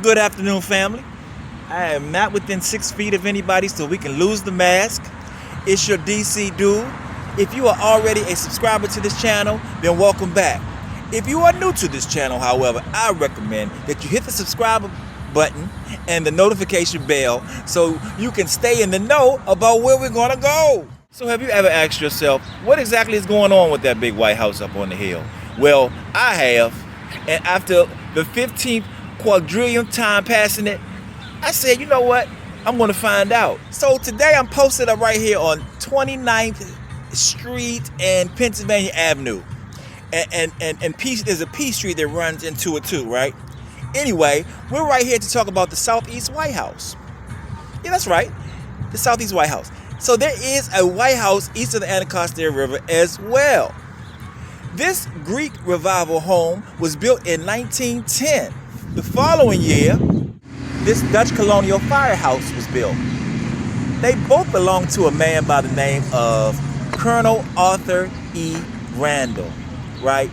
Good afternoon, family. I am not within 6 feet of anybody, so we can lose the mask. It's your DC dude. If you are already a subscriber to this channel, then welcome back. If you are new to this channel, however, I recommend that you hit the subscribe button and the notification bell so you can stay in the know about where we're gonna go. So have you ever asked yourself, what exactly is going on with that big White House up on the hill? Well, I have, and after the 15th quadrillion time passing it, I said, you know what? I'm gonna find out. So today I'm posted up right here on 29th Street and Pennsylvania Avenue. And there's a P Street that runs into it too, right? Anyway, we're right here to talk about the Southeast White House. Yeah, that's right, the Southeast White House. So there is a White House east of the Anacostia River as well. This Greek Revival home was built in 1910. The following year, this Dutch colonial firehouse was built. They both belonged to a man by the name of Colonel Arthur E. Randall, right?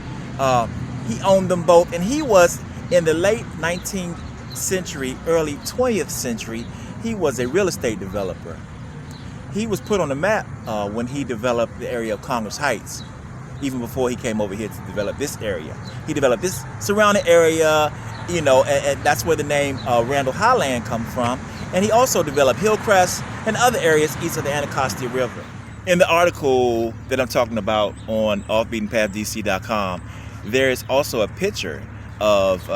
He owned them both, and he was in the late 19th century, early 20th century, he was a real estate developer. He was put on the map when he developed the area of Congress Heights, even before he came over here to develop this area. He developed this surrounding area, you know, and that's where the name Randall Highland comes from. And he also developed Hillcrest and other areas east of the Anacostia River. In the article that I'm talking about on offbeatenpathdc.com, there is also a picture of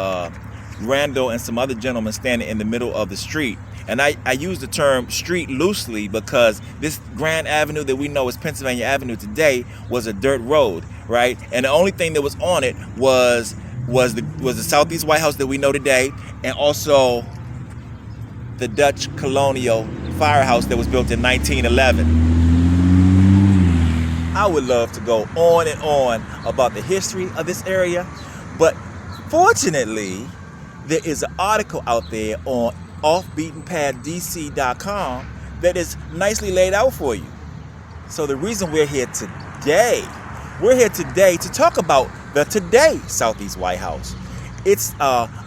Randall and some other gentlemen standing in the middle of the street. And I use the term street loosely because this Grand Avenue that we know as Pennsylvania Avenue today was a dirt road, right? And the only thing that was on it was the Southeast White House that we know today, and also the Dutch colonial firehouse that was built in 1911. I would love to go on and on about the history of this area, but fortunately, there is an article out there on offbeatenpathdc.com that is nicely laid out for you. So the reason we're here today to talk about the today Southeast White House. It's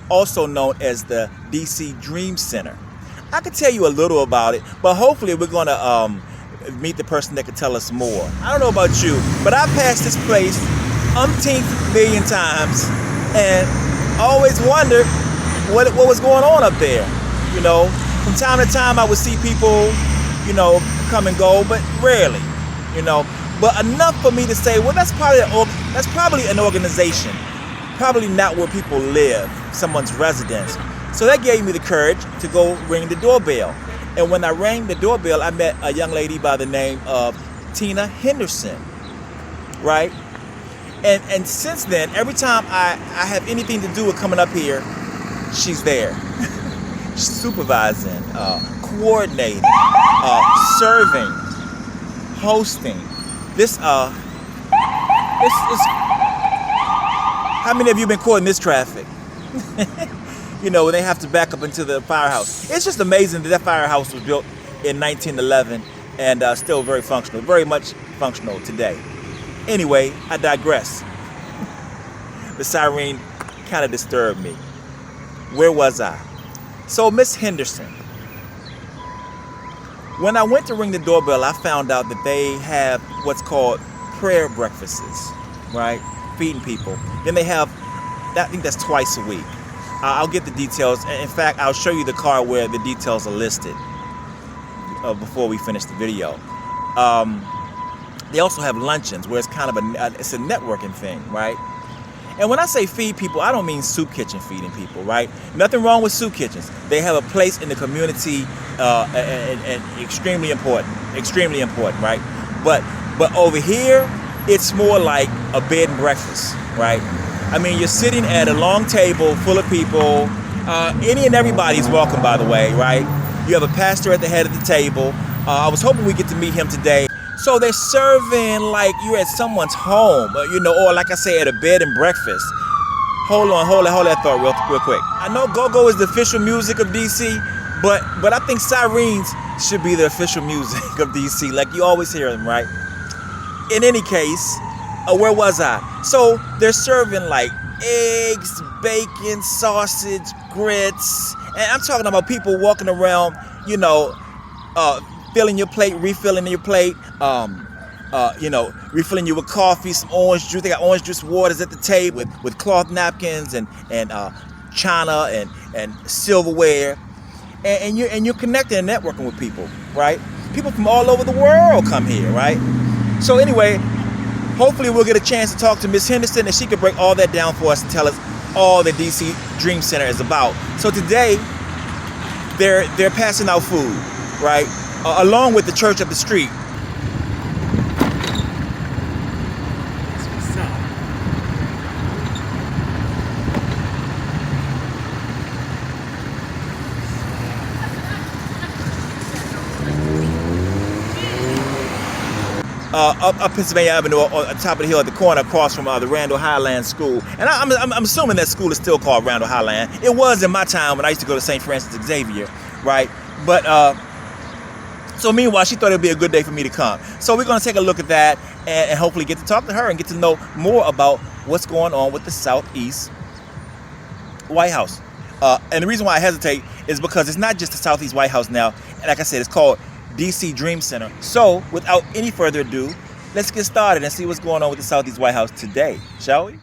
also known as the DC Dream Center. I could tell you a little about it, but hopefully we're gonna meet the person that could tell us more. I don't know about you, but I've passed this place umpteenth million times and always wondered what was going on up there. You know, from time to time I would see people, you know, come and go, but rarely, you know. But enough for me to say, well, that's probably an organization, probably not where people live, someone's residence. So that gave me the courage to go ring the doorbell. And when I rang the doorbell, I met a young lady by the name of Tina Henderson, right? And since then, every time I have anything to do with coming up here, she's there. Supervising, coordinating, serving, hosting. This is, how many of you been caught in this traffic? You know, when they have to back up into the firehouse. It's just amazing that firehouse was built in 1911 and still very functional, very much functional today. Anyway, I digress. The siren kind of disturbed me. Where was I? So Miss Henderson, when I went to ring the doorbell, I found out that they have what's called prayer breakfasts, right? Feeding people. Then they have, I think that's twice a week. I'll get the details. In fact, I'll show you the card where the details are listed before we finish the video. They also have luncheons where it's kind of it's a networking thing, right? And when I say feed people, I don't mean soup kitchen feeding people, right? Nothing wrong with soup kitchens. They have a place in the community and extremely important, right? But over here, it's more like a bed and breakfast, right? I mean, you're sitting at a long table full of people. Any and everybody's welcome, by the way, right? You have a pastor at the head of the table. I was hoping we get to meet him today. So they're serving like you're at someone's home, you know, or like I say, at a bed and breakfast. Hold that thought real quick. I know go-go is the official music of DC, but I think sirens should be the official music of DC. Like you always hear them, right? In any case, where was I? So they're serving like eggs, bacon, sausage, grits. And I'm talking about people walking around, filling your plate, refilling your plate, refilling you with coffee, some orange juice. They got orange juice waters at the table with cloth napkins and china and silverware. And you're connecting and networking with people, right? People from all over the world come here, right? So anyway, hopefully we'll get a chance to talk to Miss Henderson and she can break all that down for us and tell us all the DC Dream Center is about. So today, they're passing out food, right? Along with the church up the street. Up Pennsylvania Avenue, on top of the hill at the corner, across from the Randall Highland School. And I'm assuming that school is still called Randall Highland. It was in my time when I used to go to St. Francis Xavier, right? But so meanwhile, she thought it would be a good day for me to come. So we're going to take a look at that and hopefully get to talk to her and get to know more about what's going on with the Southeast Whitehouse. And the reason why I hesitate is because it's not just the Southeast Whitehouse now. And like I said, it's called DC Dream Center. So without any further ado, let's get started and see what's going on with the Southeast Whitehouse today, shall we?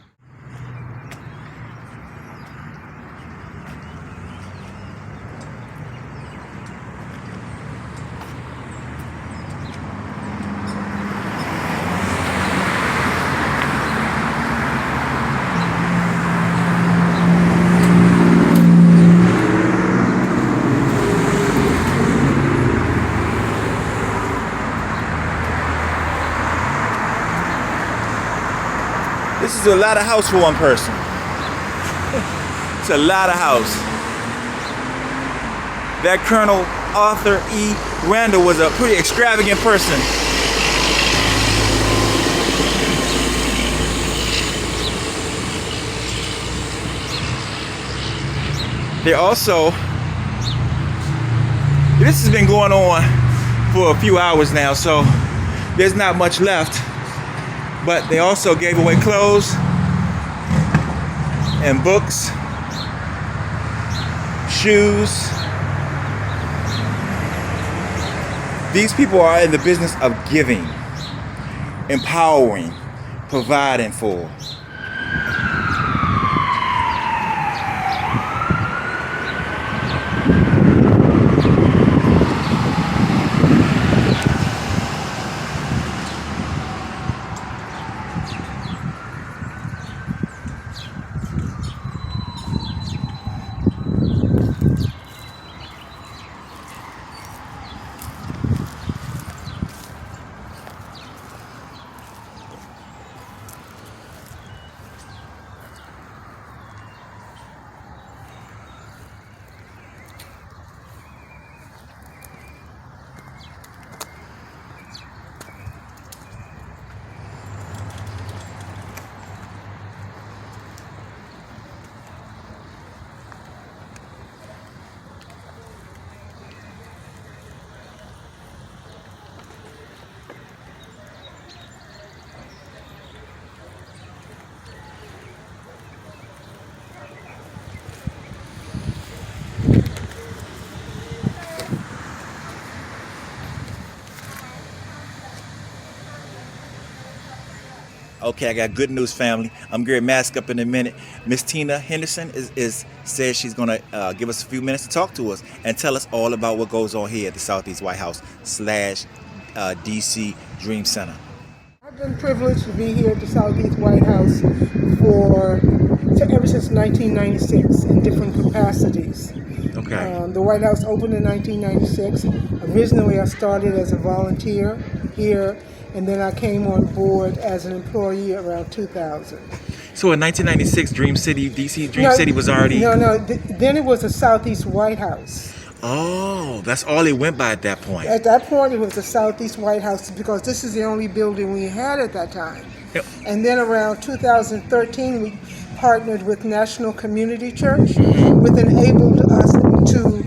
This is a lot of house for one person. It's a lot of house. That Colonel Arthur E. Randall was a pretty extravagant person. They're also, this has been going on for a few hours now, so there's not much left. But they also gave away clothes and books, shoes. These people are in the business of giving, empowering, providing for. Okay, I got good news, family. I'm going to mask up in a minute. Miss Tina Henderson says she's going to give us a few minutes to talk to us and tell us all about what goes on here at the Southeast Whitehouse / DC Dream Center. I've been privileged to be here at the Southeast Whitehouse ever since 1996 in different capacities. Okay. The White House opened in 1996. Originally, I started as a volunteer here, and then I came on board as an employee around 2000. So in 1996, Dream City, DC Dream City was already... Then it was the Southeast Whitehouse. Oh, that's all it went by at that point. At that point, it was the Southeast Whitehouse because this is the only building we had at that time. Yep. And then around 2013, we partnered with National Community Church, which enabled us to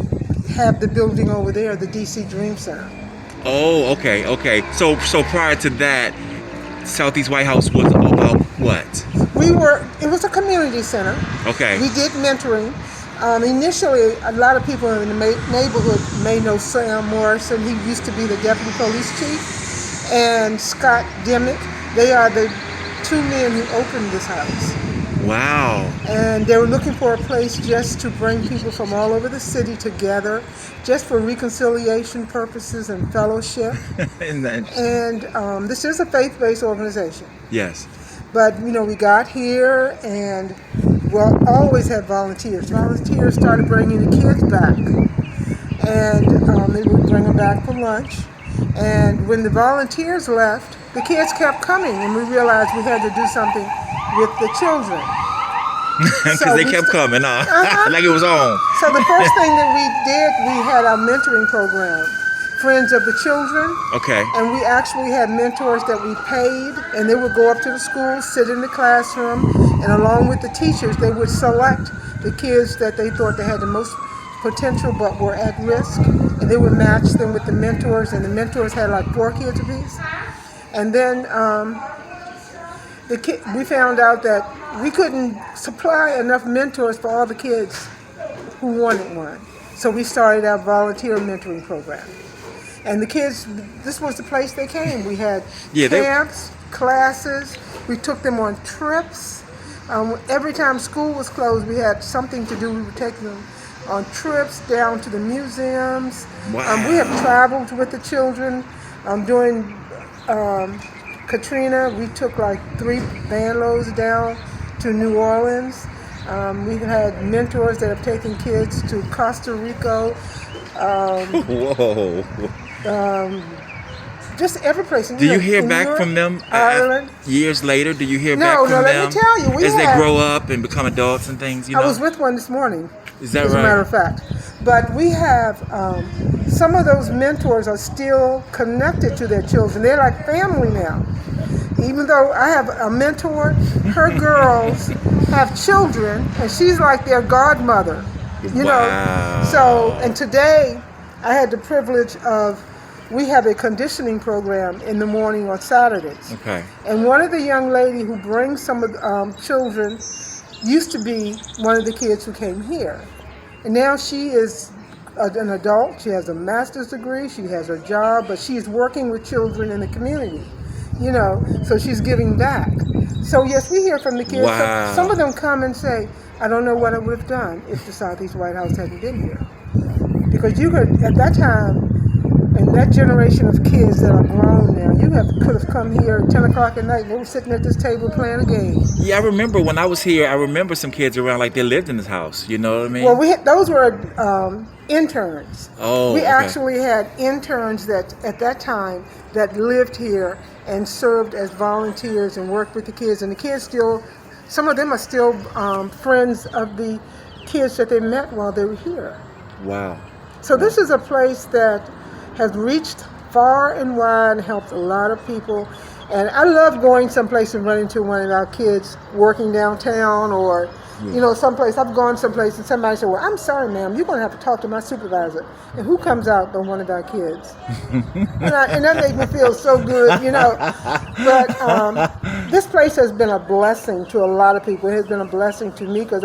have the building over there, the DC Dream Center. Oh, okay. So prior to that, Southeast Whitehouse was about what? It was a community center. Okay. We did mentoring. Initially, a lot of people in the neighborhood may know Sam Morrison. He used to be the deputy police chief, and Scott Dimmick. They are the two men who opened this house. Wow. And they were looking for a place just to bring people from all over the city together, just for reconciliation purposes and fellowship. And This is a faith-based organization. yes. But, we got here and always had volunteers. Volunteers started bringing the kids back. And they would bring them back for lunch. And when the volunteers left, the kids kept coming. And we realized we had to do something with the children. Because they kept coming, like it was on. So the first thing that we did, we had our mentoring program, Friends of the Children. Okay. And we actually had mentors that we paid, and they would go up to the school, sit in the classroom, and along with the teachers, they would select the kids that they thought they had the most potential but were at risk, and they would match them with the mentors, and the mentors had like 4 kids apiece. And then we found out that we couldn't supply enough mentors for all the kids who wanted one. So we started our volunteer mentoring program. And the kids, this was the place they came. We had camps, classes. We took them on trips. Every time school was closed, we had something to do. We would take them on trips down to the museums. Wow. We have traveled with the children. During Katrina, we took like 3 van loads down to New Orleans. We've had mentors that have taken kids to Costa Rica. Whoa. Just every place. Do you hear back Europe, from them Ireland? Years later? Do you hear back from them? No, let me tell you. As they grow up and become adults and things, I was with one this morning. Is that right? As a matter of fact. But we have, some of those mentors are still connected to their children. They're like family now. Even though I have a mentor, her girls have children, and she's like their godmother. You know. So, and today I had the privilege of, we have a conditioning program in the morning on Saturdays. Okay. And one of the young lady who brings some of the children used to be one of the kids who came here. And now she is an adult. She has a master's degree. She has a job, but she is working with children in the community. So she's giving back. So yes, we hear from the kids. Wow. Some of them come and say, I don't know what I would have done if the Southeast Whitehouse hadn't been here. Because you could, at that time, and that generation of kids that are grown now, could have come here at 10 o'clock at night and they were sitting at this table playing a game. Yeah, I remember when I was here, I remember some kids around like they lived in this house. You know what I mean? Well, those were interns. Oh, we okay. actually had interns that at that time that lived here and served as volunteers and worked with the kids. And the kids still, some of them are still friends of the kids that they met while they were here. Wow. So this is a place that has reached far and wide and helped a lot of people. And I love going someplace and running into one of our kids working downtown or, someplace. I've gone someplace and somebody said, well, I'm sorry, ma'am, you're going to have to talk to my supervisor. And who comes out but one of our kids? and that made me feel so good, But this place has been a blessing to a lot of people. It has been a blessing to me because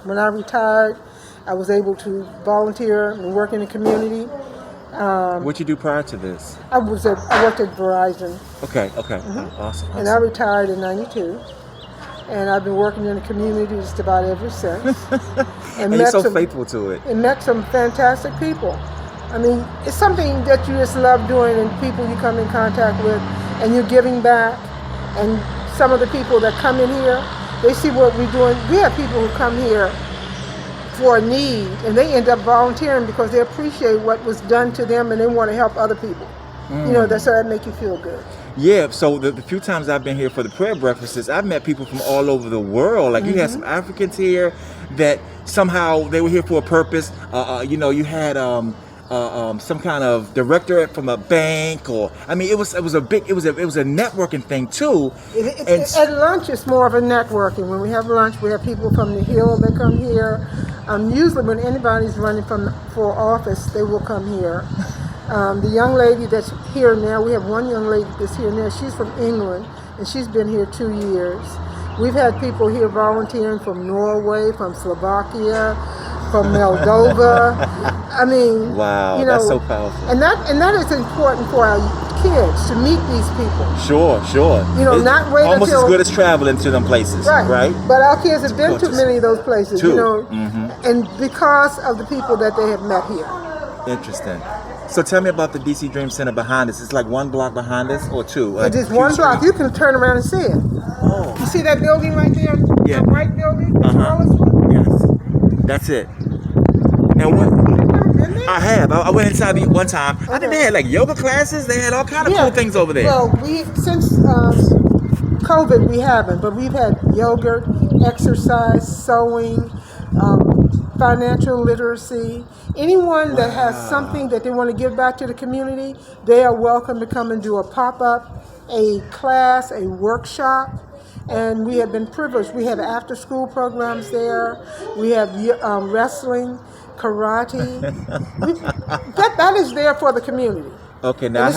when I retired, I was able to volunteer and work in the community. What'd you do prior to this? I worked at Verizon. Okay. Mm-hmm. Awesome. And I retired in '92. And I've been working in the community just about ever since. And you're so faithful to it. And met some fantastic people. I mean, it's something that you just love doing and people you come in contact with and you're giving back. And some of the people that come in here, they see what we're doing. We have people who come here for a need and they end up volunteering because they appreciate what was done to them and they want to help other people. So that make you feel good. Yeah, so the few times I've been here for the prayer breakfasts, I've met people from all over the world. Like you had some Africans here that somehow they were here for a purpose. You had some kind of director from a bank, or it was a networking thing too. At lunch, it's more of a networking. When we have lunch, we have people from the Hill that come here. Usually, when anybody's running for office, they will come here. The young lady that's here now, we have one young lady that's here now. She's from England, and she's been here 2 years. We've had people here volunteering from Norway, from Slovakia, from Moldova. I mean, Wow, you know, that's so powerful. And that is important for our kids to meet these people. Sure. You know, It's not wait almost until as good as traveling to them places, right? But our kids have been to Cultures. many of those places, Too. you know, and because of the people that they have met here. Interesting. So tell me about the DC Dream Center behind us. It's like one block behind us or two? Like It is one block. You can turn around and see it. Oh. You see that building right there? Yeah. The white building? The tallest one? Yes. That's it. And what? Been there? I have. I went inside one time. I think they had like yoga classes. They had all kind of cool things over there. Well, since COVID we haven't, but we've had yogurt, exercise, sewing, financial literacy. Anyone that has something that they want to give back to the community, they are welcome to come and do a pop-up, a class, a workshop. And we have been privileged. We have after-school programs there. We have wrestling, karate. That is there for the community. Okay, now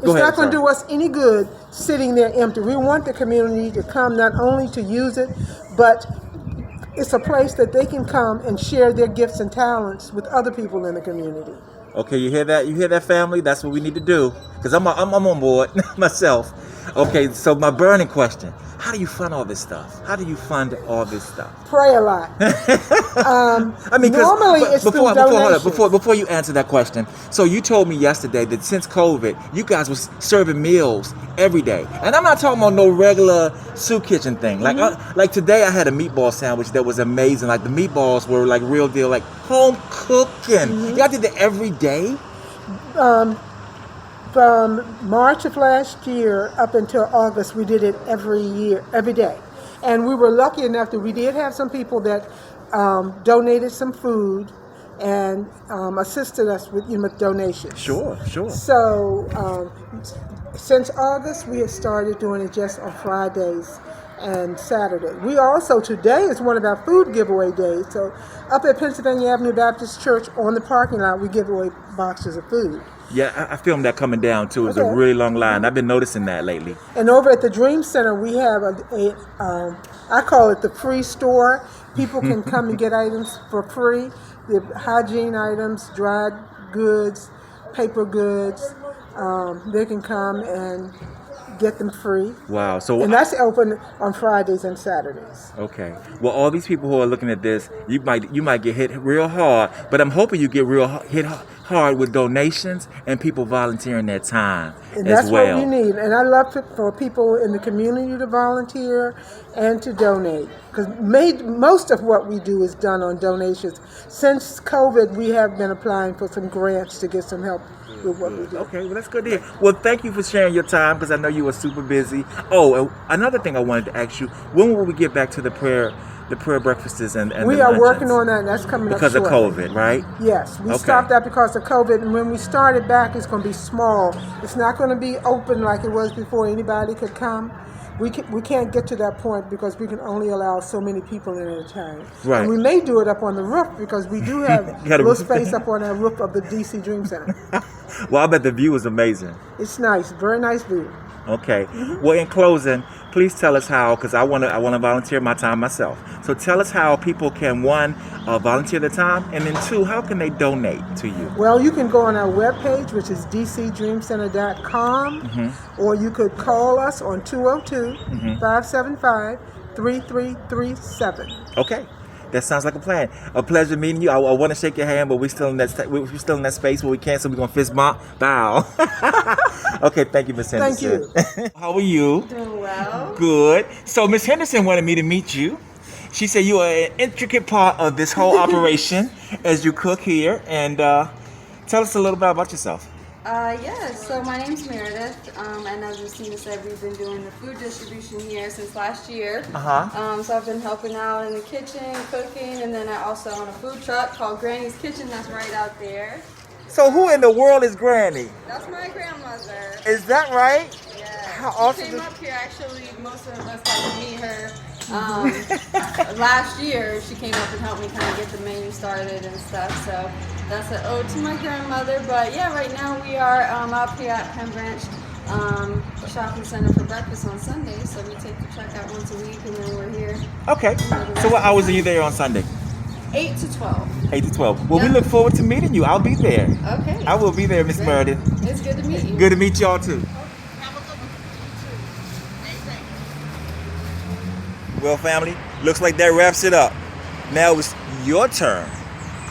It's not going to do us any good sitting there empty. We want the community to come not only to use it, but it's a place that they can come and share their gifts and talents with other people in the community. Okay, you hear that? You hear that, family? That's what we need to do. Because I'm on board myself. Okay, so my burning question: how do you fund all this stuff? How do you fund all this stuff? Pray a lot. I mean, normally it's through donations. before you answer that question, so you told me yesterday that since COVID, you guys was serving meals every day, and I'm not talking about no regular soup kitchen thing. Like today, I had a meatball sandwich that was amazing. Like the meatballs were like real deal, like home cooking. Y'all did that every day. From March of last year up until August, we did it every day. And we were lucky enough that we did have some people that donated some food and assisted us with donations. Sure. So since August, we have started doing it just on Fridays and Saturday. We also, today is one of our food giveaway days. So up at Pennsylvania Avenue Baptist Church on the parking lot, we give away boxes of food. Yeah, I filmed that coming down too. It's a really long line. I've been noticing that lately. And over at the Dream Center, we have I call it the free store. People can come and get items for free. The hygiene items, dried goods, paper goods. They can come and get them free. Wow. So and that's open on Fridays and Saturdays. Okay. Well, all these people who are looking at this, you might get hit real hard, but I'm hoping you get hit hard with donations and people volunteering their time and as well. That's what we need. And I love for people in the community to volunteer and to donate, because most of what we do is done on donations. Since COVID, we have been applying for some grants to get some help with what we do. Okay, well, that's good to hear. Well, thank you for sharing your time, because I know you were super busy. Oh, another thing I wanted to ask you: when will we get back to the prayer breakfasts and we the are luncheons? working on that, and that's coming because up of COVID, right? Yes, we stopped that because of COVID, and when we started back, it's going to be small. It's not going to be open like it was before. Anybody could come. We can't get to that point because we can only allow so many people in at a time. Right. And we may do it up on the roof because we do have little space up on our roof of the DC Dream Center. Well, I bet the view is amazing. It's nice, very nice view. Okay. Well, in closing, please tell us how, because I want to volunteer my time myself. So tell us how people can, one, volunteer their time, and then two, how can they donate to you? Well, you can go on our webpage, which is dcdreamcenter.com, or you could call us on 202-575-3337. Okay. That sounds like a plan. A pleasure meeting you. I want to shake your hand, but we're still in that space where we can't, so we're gonna fist bump, bow. Okay, thank you, Miss Henderson. Thank you. How are you? Doing well. Good. So Miss Henderson wanted me to meet you. She said you are an intricate part of this whole operation as you cook here, and tell us a little bit about yourself. So my name's Meredith, and as Justina said, we've been doing the food distribution here since last year. So I've been helping out in the kitchen, cooking, and then I also own a food truck called Granny's Kitchen that's right out there. So who in the world is Granny? That's my grandmother. Is that right? Yeah. How awesome. She came up here, actually, most of us got to meet her. Last year, she came up and helped me kind of get the menu started and stuff, so that's an ode to my grandmother. But yeah, right now we are out here at Penn Branch shopping center for breakfast on Sundays. So we take the truck out once a week, and then we're here. Okay. So what hours are you there on Sunday? 8 to 12. 8 to 12. Well, Yep. we look forward to meeting you. I'll be there. Okay. I will be there, Miss Great. Meredith. It's good to meet you. Good to meet y'all too. Well, family, looks like that wraps it up. Now it's your turn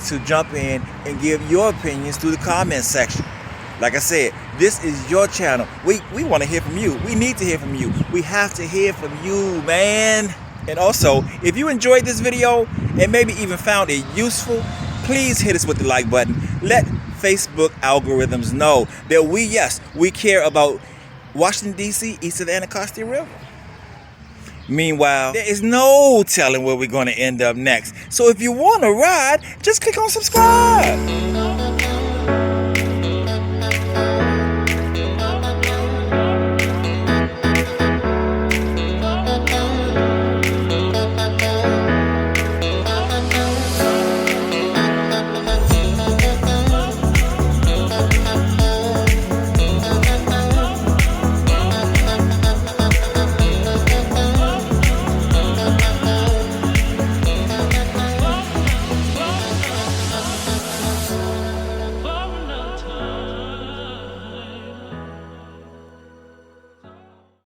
to jump in and give your opinions through the comment section. Like I said, this is your channel. We want to hear from you. We need to hear from you. We have to hear from you, man. And also, if you enjoyed this video and maybe even found it useful, please hit us with the like button. Let Facebook algorithms know that we care about Washington, D.C., east of the Anacostia River. Meanwhile, there is no telling where we're going to end up next. So if you want to ride, just click on subscribe.